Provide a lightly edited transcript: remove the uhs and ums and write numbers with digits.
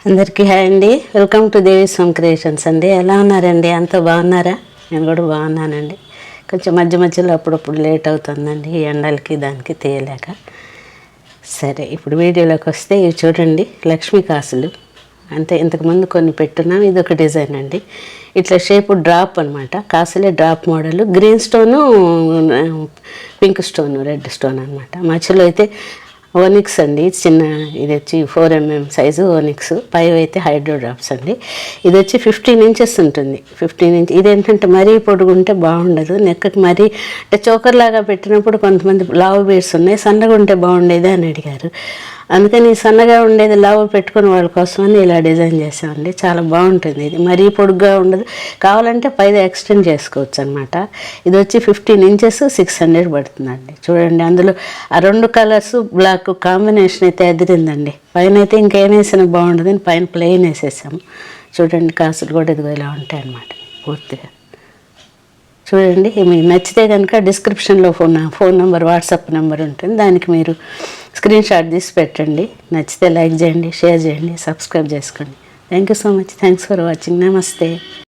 అందరికీ హాయ్ అండి. Welcome to Devi's home creations అండి. ఎలా ఉన్నారండి? అంత బాగున్నారా? నేను కూడా బాగున్నానండి. కొంచెం మధ్య మధ్యలో అప్పుడప్పుడు లేట్ అవుతుందండి, ఈ ఎండలకి దానికి తీయలేక. సరే, ఇప్పుడు వీడియోలోకి వస్తే ఇవి చూడండి, లక్ష్మీ కాసులు. అంతే, ఇంతకుముందు కొన్ని పెట్టున్నాం. ఇది ఒక డిజైన్ అండి. ఇట్లా షేపు డ్రాప్ అనమాట. కాసులే drop model. Green stone, pink stone, red stone అనమాట. మధ్యలో అయితే ఓనిక్స్ అండి. చిన్న ఇది వచ్చి 4mm సైజు ఓనిక్స్. పైవి అయితే హైడ్రో డ్రాప్స్ అండి. ఇది వచ్చి 15 ఇంచెస్ ఉంటుంది. 15 ఇంచ్. ఇదేంటంటే మరీ పొడుగుంటే బాగుండదు, నెక్కకి మరీ అంటే చోకర్ లాగా పెట్టినప్పుడు కొంతమంది లావు బీడ్స్ ఉన్నాయి, సన్నగా ఉంటే బాగుండేది అని అడిగారు. అందుకని సన్నగా ఉండేది లావు పెట్టుకునే వాళ్ళ కోసమని ఇలా డిజైన్ చేసామండి. చాలా బాగుంటుంది. ఇది మరీ పొడుగ్గా ఉండదు, కావాలంటే పైన ఎక్స్టెండ్ చేసుకోవచ్చు అనమాట. ఇది వచ్చి 15 ఇంచెస్ 600 పడుతుందండి. చూడండి, అందులో ఆ రెండు కలర్స్ బ్లాక్ కాంబినేషన్ అయితే ఎదిరిందండి. పైన అయితే ఇంకేం వేసినా బాగుండదు, పైన ప్లెయిన్ వేసేసాము. చూడండి, కాసులు కూడా ఇదిగో ఇలా ఉంటాయి అన్నమాట పూర్తిగా. చూడండి, మీకు నచ్చితే కనుక డిస్క్రిప్షన్లో ఫోన్ నెంబర్, వాట్సాప్ నెంబర్ ఉంటుంది. దానికి మీరు స్క్రీన్ షాట్ తీసి పెట్టండి. నచ్చితే లైక్ చేయండి, షేర్ చేయండి, సబ్స్క్రైబ్ చేసుకోండి. Thank you so much. Thanks for watching. నమస్తే.